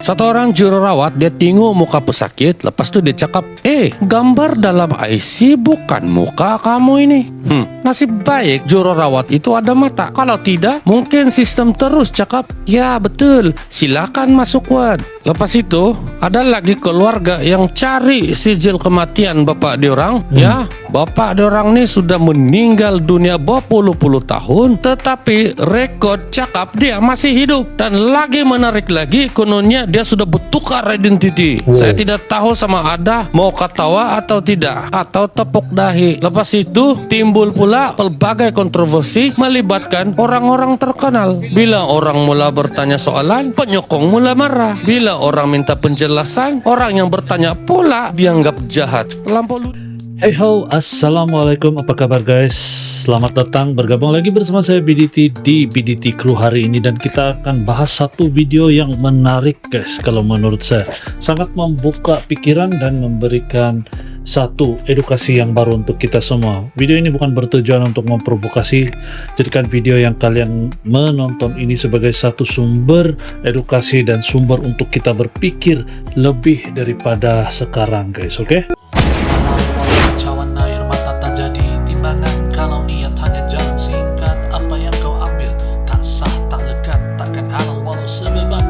Satu orang jururawat dia tengok muka pesakit, lepas tu dia cakap, gambar dalam IC bukan muka kamu ini. Nasib baik jururawat itu ada mata. Kalau tidak, mungkin sistem terus cakap, ya betul, silakan masuk ward. Lepas itu, ada lagi keluarga yang cari sijil kematian bapak diorang. Ya, bapak diorang ni sudah meninggal dunia berpuluh-puluh tahun, tetapi rekod cakap dia masih hidup. Dan lagi menarik lagi, kononnya dia sudah bertukar identiti. Saya tidak tahu sama ada mau ketawa atau tidak, atau tepuk dahi. Lepas itu, timbul pula pelbagai kontroversi melibatkan orang-orang terkenal. Bila orang mula bertanya soalan, penyokong mula marah. Bila orang minta penjelasan, orang yang bertanya pula dianggap jahat. Hey ho, assalamualaikum, apa kabar guys? Selamat datang bergabung lagi bersama saya BDT di BDT Crew hari ini, dan kita akan bahas satu video yang menarik guys. Kalau menurut saya sangat membuka pikiran dan memberikan satu edukasi yang baru untuk kita semua. Video ini bukan bertujuan untuk memprovokasi. Jadikan video yang kalian menonton ini sebagai satu sumber edukasi dan sumber untuk kita berpikir lebih daripada sekarang guys, oke? Cawan air mata tak jadi timbangan. Kalau niat hanya jalan singkat, apa yang kau ambil tak sah, tak lekat, takkan halal walau sebebat.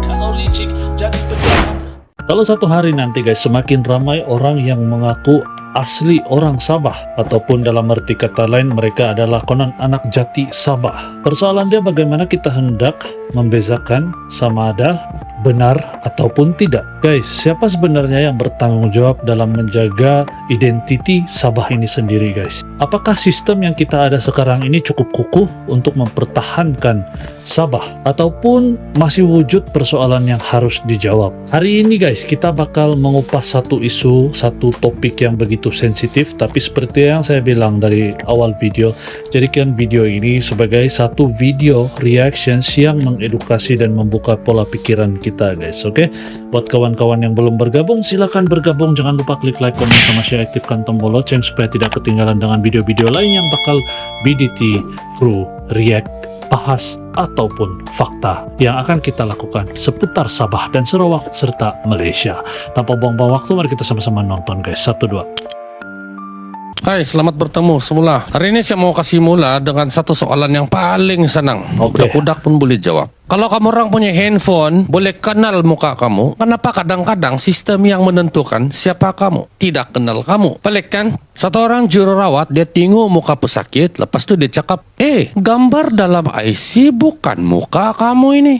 Kalau licik jadi pegangan. Kalau satu hari nanti guys, semakin ramai orang yang mengaku asli orang Sabah, ataupun dalam arti kata lain mereka adalah konon anak jati Sabah. Persoalan dia bagaimana kita hendak membezakan sama ada benar ataupun tidak. Guys, siapa sebenarnya yang bertanggung jawab dalam menjaga identiti Sabah ini sendiri guys? Apakah sistem yang kita ada sekarang ini cukup kukuh untuk mempertahankan Sabah, ataupun masih wujud persoalan yang harus dijawab? Hari ini guys, kita bakal mengupas satu isu, satu topik yang begitu sensitif, tapi seperti yang saya bilang dari awal video, jadikan video ini sebagai satu video reactions yang mengedukasi dan membuka pola pikiran kita guys, oke? Buat kawan-kawan yang belum bergabung, silahkan bergabung. Jangan lupa klik like, komen, sama share, aktifkan tombol lonceng supaya tidak ketinggalan dengan video-video lain yang bakal BDT Crew react, bahas, ataupun fakta yang akan kita lakukan seputar Sabah dan Sarawak serta Malaysia. Tanpa buang-buang waktu, mari kita sama-sama nonton guys. 1, 2. Hai, selamat bertemu semula. Hari ini saya mau kasih mula dengan satu soalan yang paling senang. Budak-budak pun boleh jawab. Kalau kamu orang punya handphone, boleh kenal muka kamu. Kenapa kadang-kadang sistem yang menentukan siapa kamu tidak kenal kamu? Pelik kan? Satu orang jururawat dia tengok muka pesakit, lepas tu dia cakap, gambar dalam IC bukan muka kamu ini.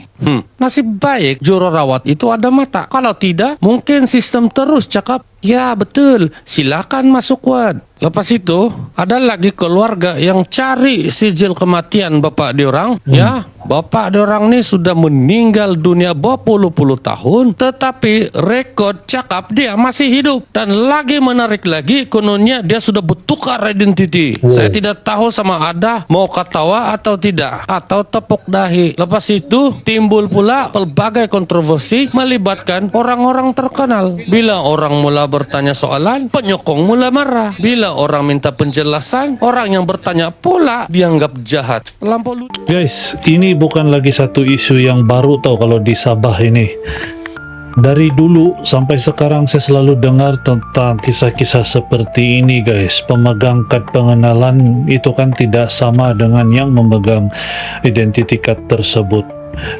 Nasib baik jururawat itu ada mata. Kalau tidak, mungkin sistem terus cakap, ya betul, silakan masuk ward. Lepas itu, ada lagi keluarga yang cari sijil kematian bapak diorang. Ya, bapak diorang ni sudah meninggal dunia berpuluh-puluh tahun, tetapi rekod cakap dia masih hidup. Dan lagi menarik lagi, kononnya dia sudah bertukar identiti. Saya tidak tahu sama ada mau ketawa atau tidak, atau tepuk dahi. Lepas itu, timbul pula pelbagai kontroversi melibatkan orang-orang terkenal. Bila orang mula bertanya soalan, penyokong mula marah. Bila orang minta penjelasan, orang yang bertanya pula dianggap jahat. Guys, ini bukan lagi satu isu yang baru tau kalau di Sabah ini. Dari dulu sampai sekarang saya selalu dengar tentang kisah-kisah seperti ini guys. Pemegang kad pengenalan itu kan tidak sama dengan yang memegang identiti kad tersebut.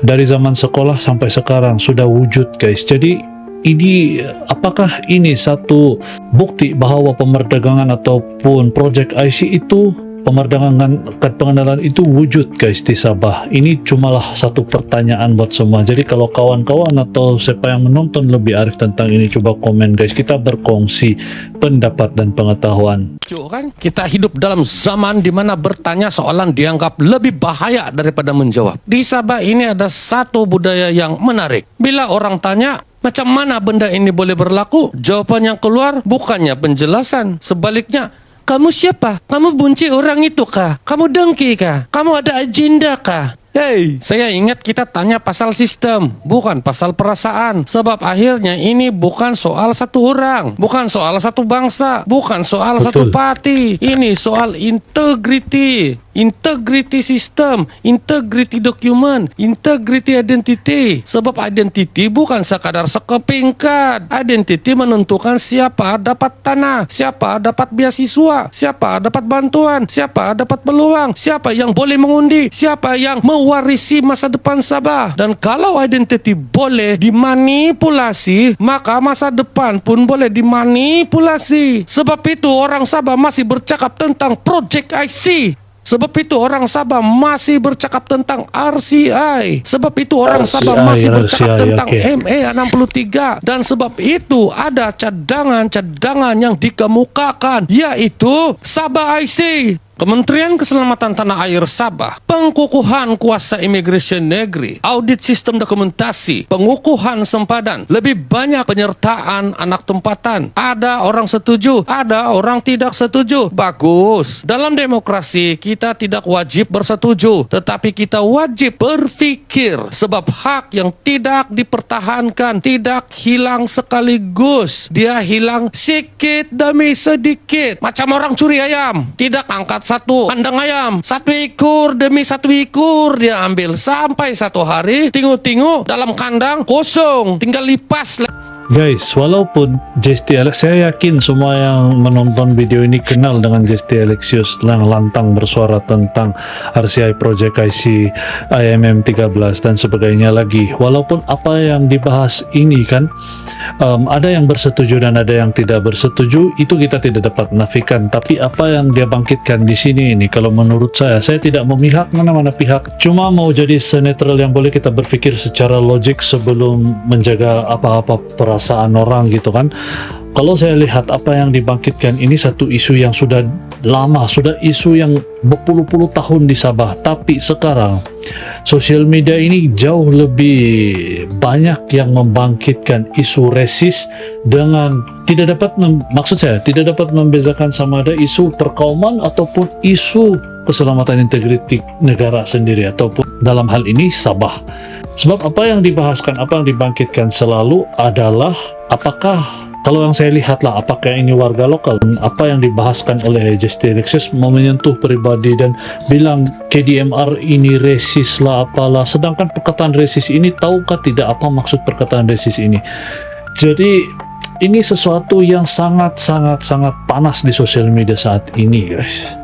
Dari zaman sekolah sampai sekarang sudah wujud guys. Jadi ini, apakah ini satu bukti bahwa pemerdagangan ataupun project IC itu, pemerdagangan kad pengenalan itu wujud guys di Sabah? Ini cumalah satu pertanyaan buat semua. Jadi kalau kawan-kawan atau siapa yang menonton lebih arif tentang ini, coba komen guys, kita berkongsi pendapat dan pengetahuan. Kan kita hidup dalam zaman di mana bertanya soalan dianggap lebih bahaya daripada menjawab. Di Sabah ini ada satu budaya yang menarik. Bila orang tanya, macam mana benda ini boleh berlaku? Jawapan yang keluar bukannya penjelasan. Sebaliknya, kamu siapa? Kamu benci orang itu kah? Kamu dengki kah? Kamu ada agenda kah? Hey, saya ingat kita tanya pasal sistem, bukan pasal perasaan. Sebab akhirnya ini bukan soal satu orang, bukan soal satu bangsa, bukan soal satu Betul. parti. Ini soal integrity. Integrity sistem, integrity dokumen, integrity identity. Sebab identity bukan sekadar sekepingkat. Identity menentukan siapa dapat tanah, siapa dapat beasiswa, siapa dapat bantuan, siapa dapat peluang, siapa yang boleh mengundi, siapa yang mewarisi masa depan Sabah. Dan kalau identity boleh dimanipulasi, maka masa depan pun boleh dimanipulasi. Sebab itu orang Sabah masih bercakap tentang Project IC. Sebab itu orang Sabah masih bercakap tentang RCI. Sebab itu orang Sabah masih bercakap tentang ME63. Dan sebab itu ada cadangan-cadangan yang dikemukakan, yaitu Sabah IC. Kementerian Keselamatan Tanah Air Sabah, pengkukuhan kuasa imigrasi negeri, audit sistem dokumentasi, pengukuhan sempadan, lebih banyak penyertaan anak tempatan. Ada orang setuju, ada orang tidak setuju. Bagus. Dalam demokrasi kita tidak wajib bersetuju, tetapi kita wajib berpikir. Sebab hak yang tidak dipertahankan tidak hilang sekaligus. Dia hilang sedikit demi sedikit. Macam orang curi ayam, tidak angkat satu kandang ayam, satu ekor demi satu ekor dia ambil, sampai satu hari tengok-tengok dalam kandang kosong, tinggal lipas. Guys, walaupun JST Alex, saya yakin semua yang menonton video ini kenal dengan JST Alexius yang lantang bersuara tentang RCI Project IC, IMM 13 dan sebagainya lagi. Walaupun apa yang dibahas ini kan ada yang bersetuju dan ada yang tidak bersetuju, itu kita tidak dapat nafikan. Tapi apa yang dia bangkitkan di sini ini, kalau menurut saya tidak memihak mana-mana pihak, cuma mau jadi senetral yang boleh kita berpikir secara logik sebelum menjaga apa-apa perasaan orang gitu kan. Kalau saya lihat apa yang dibangkitkan ini satu isu yang sudah lama, sudah isu yang berpuluh-puluh tahun di Sabah, tapi sekarang sosial media ini jauh lebih banyak yang membangkitkan isu resis dengan tidak dapat maksud saya tidak dapat membezakan sama ada isu perkauman ataupun isu keselamatan integritas negara sendiri ataupun dalam hal ini Sabah. Sebab apa yang dibahaskan, apa yang dibangkitkan selalu adalah apakah, kalau yang saya lihatlah, apakah ini warga lokal, apa yang dibahaskan oleh JST Alexius mau menyentuh pribadi dan bilang KDMR ini resis lah apalah, sedangkan perkataan resis ini tahukah tidak apa maksud perkataan resis ini. Jadi ini sesuatu yang sangat panas di sosial media saat ini, guys.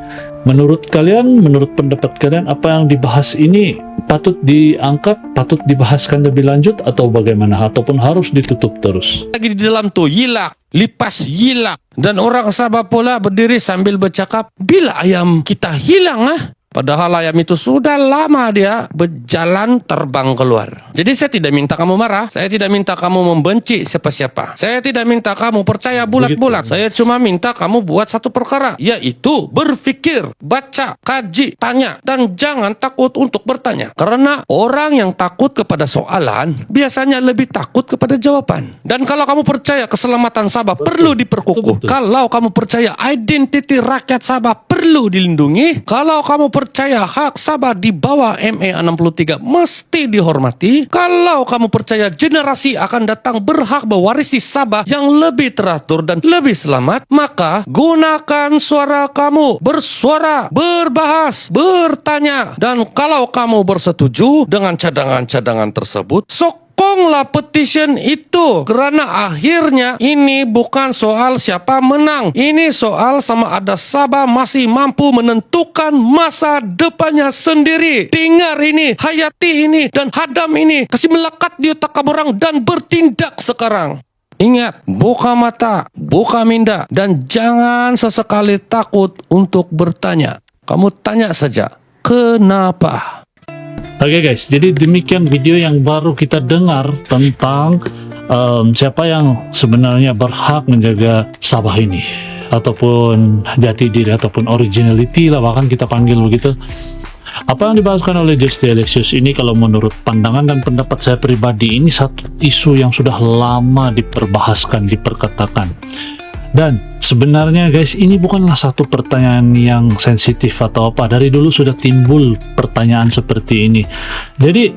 Menurut kalian, menurut pendapat kalian, apa yang dibahas ini patut diangkat, patut dibahaskan lebih lanjut atau bagaimana, ataupun harus ditutup terus? Lagi di dalam tuh yilak, lipas yilak. Dan orang Sabah pula berdiri sambil bercakap, bila ayam kita hilang Padahal ayam itu sudah lama dia berjalan terbang keluar. Jadi saya tidak minta kamu marah, saya tidak minta kamu membenci siapa-siapa, saya tidak minta kamu percaya bulat-bulat. Saya cuma minta kamu buat satu perkara, yaitu berpikir, baca, kaji, tanya, dan jangan takut untuk bertanya. Karena orang yang takut kepada soalan biasanya lebih takut kepada jawaban. Dan kalau kamu percaya keselamatan Sabah perlu diperkukuh, kalau kamu percaya identiti rakyat Sabah perlu dilindungi, kalau kamu percaya hak Sabah di bawah ME63 mesti dihormati, kalau kamu percaya generasi akan datang berhak mewarisi Sabah yang lebih teratur dan lebih selamat, maka gunakan suara kamu, bersuara, berbahas, bertanya. Dan kalau kamu bersetuju dengan cadangan-cadangan tersebut, sokonglah petition itu. Karena akhirnya ini bukan soal siapa menang, ini soal sama ada Sabah masih mampu menentukan masa depannya sendiri. Dengar ini, hayati ini, dan hadam ini, kasih melekat di otak kamu orang dan bertindak sekarang. Ingat, buka mata, buka minda, dan jangan sesekali takut untuk bertanya. Kamu tanya saja, kenapa? Oke guys, jadi demikian video yang baru kita dengar tentang siapa yang sebenarnya berhak menjaga Sabah ini, ataupun jati diri, ataupun originality lah bahkan kita panggil begitu. Apa yang dibahaskan oleh JST Alexius ini, kalau menurut pandangan dan pendapat saya pribadi, ini satu isu yang sudah lama diperbahaskan, diperkatakan. Dan sebenarnya guys, ini bukanlah satu pertanyaan yang sensitif atau apa. Dari dulu sudah timbul pertanyaan seperti ini. Jadi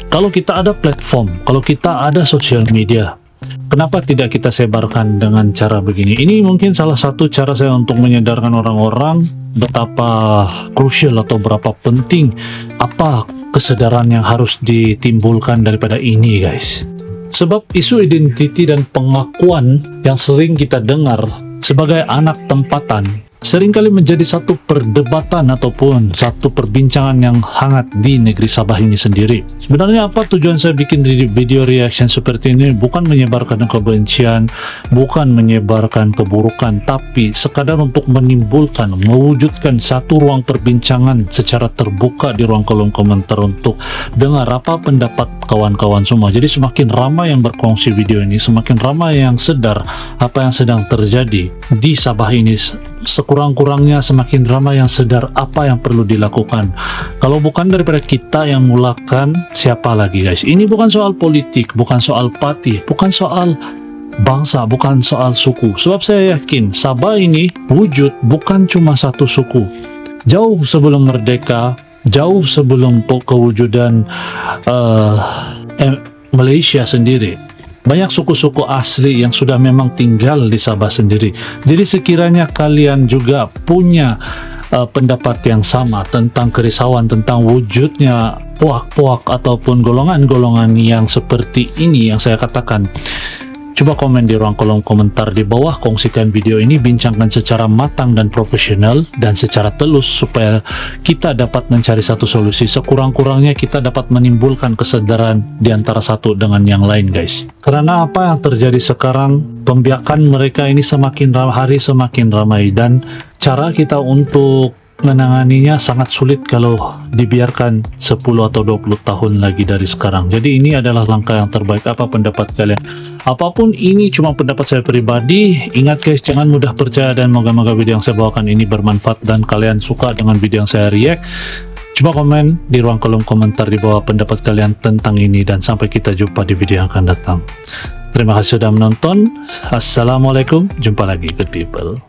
kalau kita ada platform, kalau kita ada sosial media, kenapa tidak kita sebarkan dengan cara begini? Ini mungkin salah satu cara saya untuk menyadarkan orang-orang betapa krusial atau berapa penting apa kesadaran yang harus ditimbulkan daripada ini guys. Sebab isu identiti dan pengakuan yang sering kita dengar sebagai anak tempatan seringkali menjadi satu perdebatan ataupun satu perbincangan yang hangat di negeri Sabah ini sendiri. Sebenarnya apa tujuan saya bikin video reaction seperti ini? Bukan menyebarkan kebencian, bukan menyebarkan keburukan, tapi sekadar untuk menimbulkan, mewujudkan satu ruang perbincangan secara terbuka di ruang kolom komentar untuk dengar apa pendapat kawan-kawan semua. Jadi semakin ramai yang berkongsi video ini, semakin ramai yang sadar apa yang sedang terjadi di Sabah ini, sekurang-kurangnya semakin ramai yang sadar apa yang perlu dilakukan. Kalau bukan daripada kita yang mulakan, siapa lagi guys? Ini bukan soal politik, bukan soal parti, bukan soal bangsa, bukan soal suku. Sebab saya yakin Sabah ini wujud bukan cuma satu suku. Jauh sebelum merdeka, jauh sebelum kewujudan Malaysia sendiri, banyak suku-suku asli yang sudah memang tinggal di Sabah sendiri. Jadi sekiranya kalian juga punya pendapat yang sama tentang kerisauan tentang wujudnya puak-puak ataupun golongan-golongan yang seperti ini yang saya katakan, coba komen di ruang kolom komentar di bawah, kongsikan video ini, bincangkan secara matang dan profesional dan secara telus supaya kita dapat mencari satu solusi. Sekurang-kurangnya kita dapat menimbulkan kesadaran di antara satu dengan yang lain guys. Karena apa yang terjadi sekarang, pembiakan mereka ini semakin hari semakin ramai dan cara kita untuk menanganinya sangat sulit kalau dibiarkan 10 atau 20 tahun lagi dari sekarang. Jadi ini adalah langkah yang terbaik. Apa pendapat kalian? Apapun ini cuma pendapat saya pribadi. Ingat guys, jangan mudah percaya dan moga-moga video yang saya bawakan ini bermanfaat dan kalian suka dengan video yang saya react. Coba komen di ruang kolom komentar di bawah pendapat kalian tentang ini dan sampai kita jumpa di video yang akan datang. Terima kasih sudah menonton. Assalamualaikum. Jumpa lagi good people.